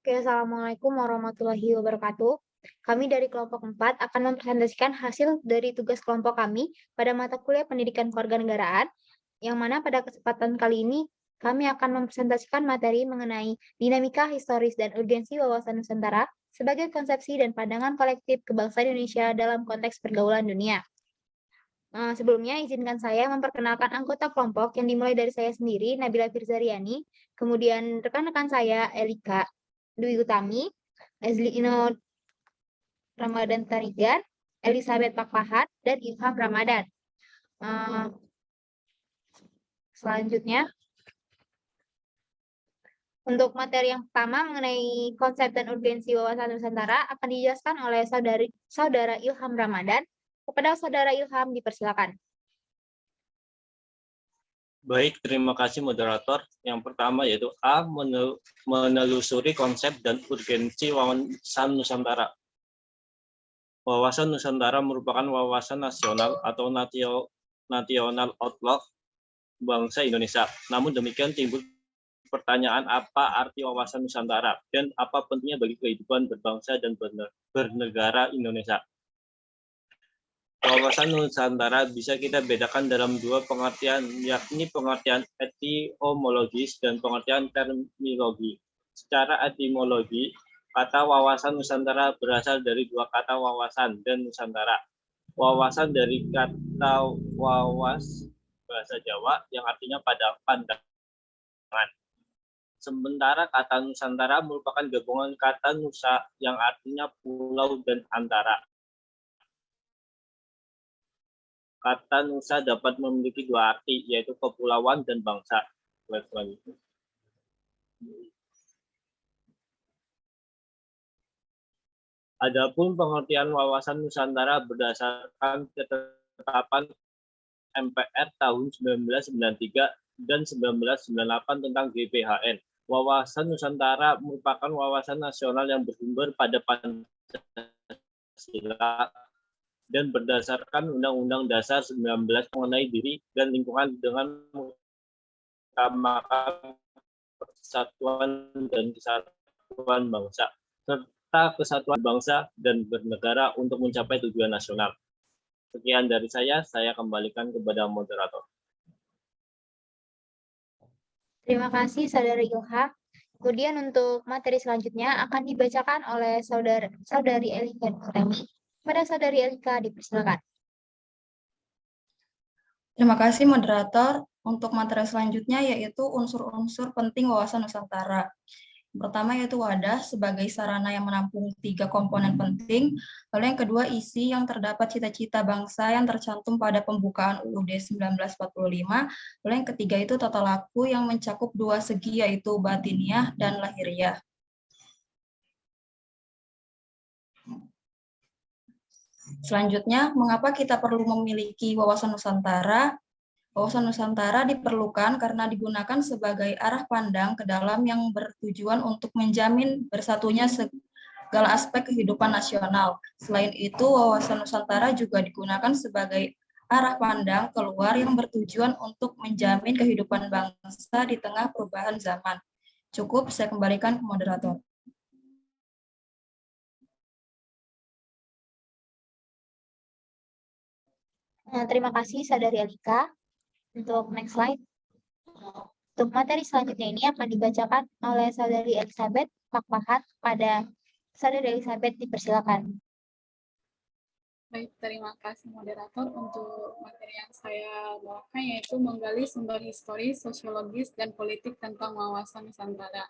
Oke, Assalamualaikum warahmatullahi wabarakatuh. Kami dari kelompok 4 akan mempresentasikan hasil dari tugas kelompok kami pada mata kuliah Pendidikan Kewarganegaraan, yang mana pada kesempatan kali ini kami akan mempresentasikan materi mengenai dinamika historis dan urgensi wawasan Nusantara sebagai konsepsi dan pandangan kolektif kebangsaan Indonesia dalam konteks pergaulan dunia. Sebelumnya izinkan saya memperkenalkan anggota kelompok yang dimulai dari saya sendiri, Nabila Firzariani, kemudian rekan-rekan saya, Elika Dwi Utami, Leslie Ino Ramadan Tarigan, Elizabeth Pakpahat, dan Ilham Ramadan. Eh, Selanjutnya, untuk materi yang pertama mengenai konsep dan urgensi wawasan Nusantara akan dijelaskan oleh saudara Ilham Ramadan. Kepada saudara Ilham, dipersilakan. Baik, terima kasih moderator. Yang pertama yaitu A, menelusuri konsep dan urgensi wawasan Nusantara. Wawasan Nusantara merupakan wawasan nasional atau national outlook bangsa Indonesia. Namun demikian timbul pertanyaan apa arti wawasan Nusantara dan apa pentingnya bagi kehidupan berbangsa dan bernegara Indonesia. Wawasan Nusantara bisa kita bedakan dalam dua pengertian, yakni pengertian etimologis dan pengertian terminologi. Secara etimologi, kata wawasan Nusantara berasal dari dua kata wawasan dan Nusantara. Wawasan dari kata wawas, bahasa Jawa, yang artinya pada pandangan. Sementara kata Nusantara merupakan gabungan kata Nusa yang artinya pulau dan antara. Kata Nusa dapat memiliki dua arti, yaitu kepulauan dan bangsa. Adapun pengertian wawasan Nusantara berdasarkan ketetapan MPR tahun 1993 dan 1998 tentang GBHN. Wawasan Nusantara merupakan wawasan nasional yang bersumber pada Pancasila dan berdasarkan Undang-Undang Dasar 19 mengenai diri dan lingkungan dengan mengutamakan persatuan dan kesatuan bangsa, serta kesatuan bangsa dan bernegara untuk mencapai tujuan nasional. Sekian dari saya kembalikan kepada moderator. Terima kasih, saudara Ilham. Kemudian untuk materi selanjutnya akan dibacakan oleh saudari Elika Utami. Kepada saudari Elika, dipersilakan. Terima kasih moderator. Untuk materi selanjutnya yaitu unsur-unsur penting wawasan Nusantara. Pertama yaitu wadah sebagai sarana yang menampung 3 komponen penting. Lalu yang kedua isi yang terdapat cita-cita bangsa yang tercantum pada pembukaan UUD 1945. Lalu yang ketiga itu tata laku yang mencakup 2 segi yaitu batiniah dan lahiriah. Selanjutnya, mengapa kita perlu memiliki wawasan Nusantara? Wawasan Nusantara diperlukan karena digunakan sebagai arah pandang ke dalam yang bertujuan untuk menjamin bersatunya segala aspek kehidupan nasional. Selain itu, wawasan Nusantara juga digunakan sebagai arah pandang keluar yang bertujuan untuk menjamin kehidupan bangsa di tengah perubahan zaman. Cukup, saya kembalikan ke moderator. Terima kasih, saudari Elika. Untuk next slide. Untuk materi selanjutnya ini akan dibacakan oleh saudari Elizabeth Pakpahat. Pada saudari Elizabeth, dipersilakan. Baik, terima kasih moderator. Untuk materi yang saya bawakan yaitu menggali sumber historis, sosiologis, dan politik tentang wawasan Nusantara.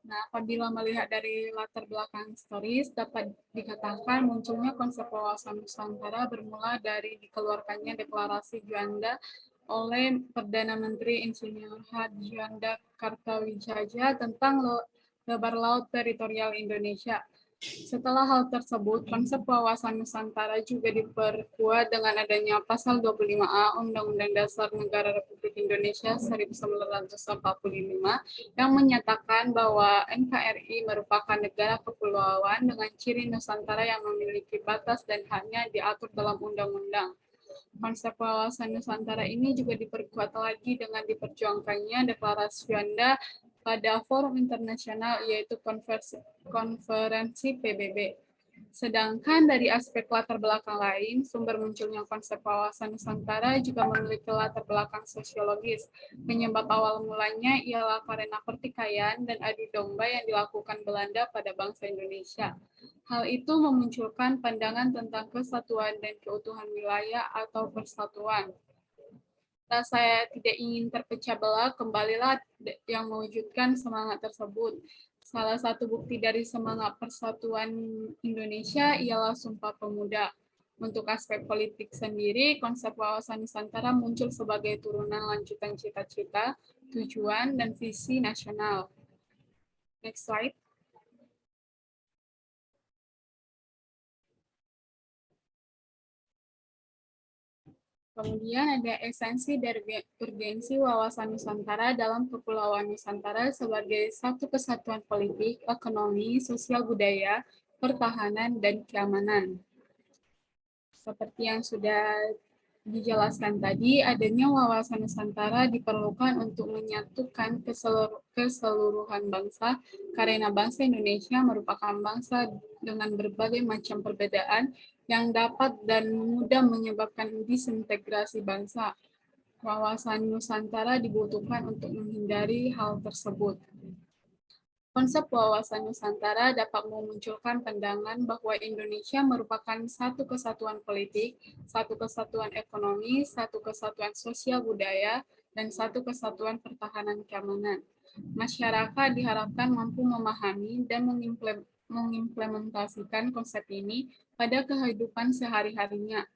Nah, apabila melihat dari latar belakang historis, dapat dikatakan munculnya konsep wawasan Nusantara bermula dari dikeluarkannya Deklarasi Juanda oleh Perdana Menteri Insinyur H. Juanda Kartawijaya tentang lebar laut teritorial Indonesia. Setelah hal tersebut, konsep wawasan Nusantara juga diperkuat dengan adanya Pasal 25A Undang-Undang Dasar Negara Republik Indonesia 1945 yang menyatakan bahwa NKRI merupakan negara kepulauan dengan ciri Nusantara yang memiliki batas dan haknya diatur dalam undang-undang. Konsep wawasan Nusantara ini juga diperkuat lagi dengan diperjuangkannya Deklarasi Juanda pada forum internasional yaitu konferensi PBB. Sedangkan dari aspek latar belakang lain, sumber munculnya konsep wawasan Nusantara juga memiliki latar belakang sosiologis. Penyebab awal mulanya ialah karena pertikaian dan adu domba yang dilakukan Belanda pada bangsa Indonesia. Hal itu memunculkan pandangan tentang kesatuan dan keutuhan wilayah atau persatuan. Jika saya tidak ingin terpecah belah, kembalilah yang mewujudkan semangat tersebut. Salah satu bukti dari semangat persatuan Indonesia ialah Sumpah Pemuda. Untuk aspek politik sendiri, konsep wawasan Nusantara muncul sebagai turunan lanjutan cita-cita, tujuan, dan visi nasional. Next slide. Kemudian ada esensi dari urgensi wawasan Nusantara dalam Kepulauan Nusantara sebagai satu kesatuan politik, ekonomi, sosial budaya, pertahanan, dan keamanan. Seperti yang sudah dijelaskan tadi, adanya wawasan Nusantara diperlukan untuk menyatukan keseluruhan bangsa, karena bangsa Indonesia merupakan bangsa dengan berbagai macam perbedaan yang dapat dan mudah menyebabkan disintegrasi bangsa. Wawasan Nusantara dibutuhkan untuk menghindari hal tersebut. Konsep wawasan Nusantara dapat memunculkan pandangan bahwa Indonesia merupakan satu kesatuan politik, satu kesatuan ekonomi, satu kesatuan sosial budaya, dan satu kesatuan pertahanan keamanan. Masyarakat diharapkan mampu memahami dan mengimplementasikan konsep ini pada kehidupan sehari-harinya.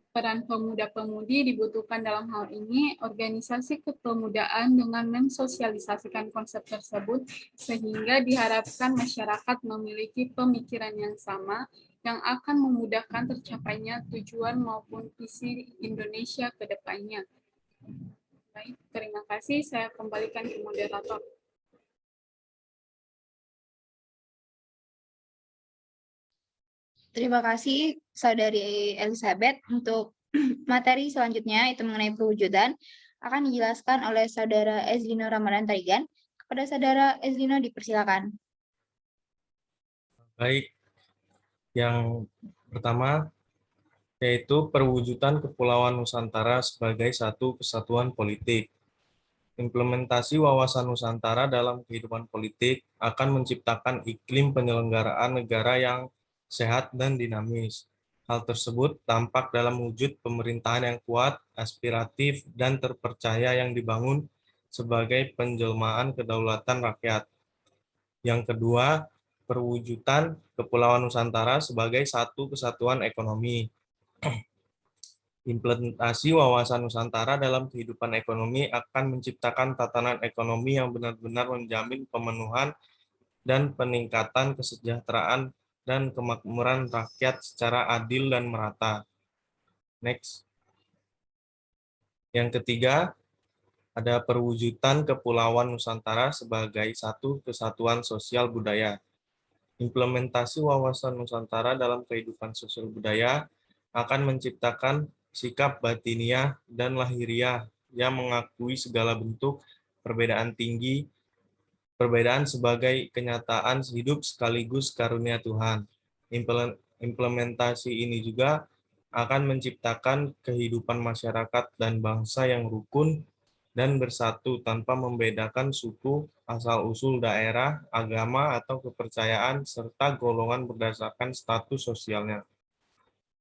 Peran pemuda-pemudi dibutuhkan dalam hal ini. Organisasi kepemudaan dengan mensosialisasikan konsep tersebut sehingga diharapkan masyarakat memiliki pemikiran yang sama yang akan memudahkan tercapainya tujuan maupun visi Indonesia ke depannya. Baik, terima kasih. Saya kembalikan ke moderator. Terima kasih Saudari Elizabeth. Untuk materi selanjutnya itu mengenai perwujudan akan dijelaskan oleh Saudara Ezlino Ramadan Tarigan. Kepada Saudara Ezlino dipersilakan. Baik, yang pertama yaitu perwujudan Kepulauan Nusantara sebagai satu kesatuan politik. Implementasi wawasan Nusantara dalam kehidupan politik akan menciptakan iklim penyelenggaraan negara yang sehat dan dinamis. Hal tersebut tampak dalam wujud pemerintahan yang kuat, aspiratif, dan terpercaya yang dibangun sebagai penjelmaan kedaulatan rakyat. Yang kedua, perwujudan Kepulauan Nusantara sebagai satu kesatuan ekonomi. Implementasi wawasan Nusantara dalam kehidupan ekonomi akan menciptakan tatanan ekonomi yang benar-benar menjamin pemenuhan dan peningkatan kesejahteraan dan kemakmuran rakyat secara adil dan merata. Next. Yang ketiga, ada perwujudan Kepulauan Nusantara sebagai satu kesatuan sosial budaya. Implementasi wawasan Nusantara dalam kehidupan sosial budaya akan menciptakan sikap batiniah dan lahiriah yang mengakui segala bentuk perbedaan tinggi, perbedaan sebagai kenyataan hidup sekaligus karunia Tuhan. Implementasi ini juga akan menciptakan kehidupan masyarakat dan bangsa yang rukun dan bersatu tanpa membedakan suku, asal-usul daerah, agama, atau kepercayaan, serta golongan berdasarkan status sosialnya.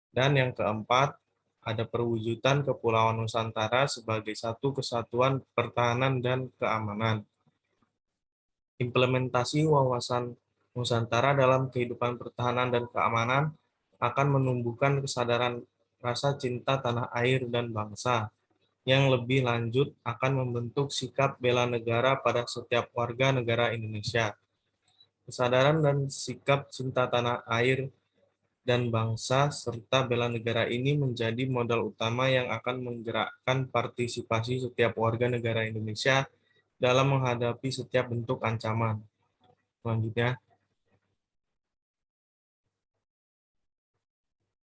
Dan yang keempat, ada perwujudan Kepulauan Nusantara sebagai satu kesatuan pertahanan dan keamanan. Implementasi wawasan Nusantara dalam kehidupan pertahanan dan keamanan akan menumbuhkan kesadaran rasa cinta tanah air dan bangsa, yang lebih lanjut akan membentuk sikap bela negara pada setiap warga negara Indonesia. Kesadaran dan sikap cinta tanah air dan bangsa serta bela negara ini menjadi modal utama yang akan menggerakkan partisipasi setiap warga negara Indonesia dalam menghadapi setiap bentuk ancaman. Selanjutnya.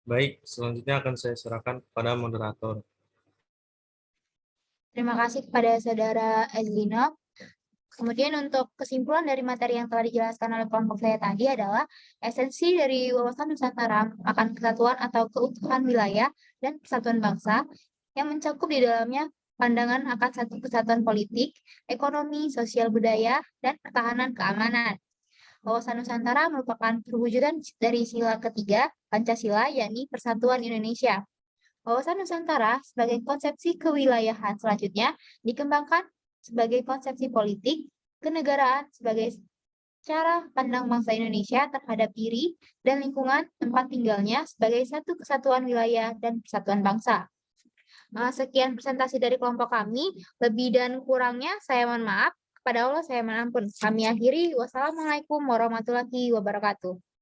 Baik, selanjutnya akan saya serahkan kepada moderator. Terima kasih kepada Saudara Ezlino. Kemudian untuk kesimpulan dari materi yang telah dijelaskan oleh kelompok saya tadi adalah esensi dari wawasan Nusantara akan kesatuan atau keutuhan wilayah dan persatuan bangsa yang mencakup di dalamnya pandangan akan satu kesatuan politik, ekonomi, sosial budaya, dan pertahanan keamanan. Wawasan Nusantara merupakan perwujudan dari sila ketiga Pancasila, yakni Persatuan Indonesia. Wawasan Nusantara sebagai konsepsi kewilayahan selanjutnya dikembangkan sebagai konsepsi politik, kenegaraan sebagai cara pandang bangsa Indonesia terhadap diri dan lingkungan tempat tinggalnya sebagai satu kesatuan wilayah dan persatuan bangsa. Sekian presentasi dari kelompok kami. Lebih dan kurangnya saya mohon maaf. Kepada Allah saya mohon ampun. Kami akhiri. Wassalamualaikum warahmatullahi wabarakatuh.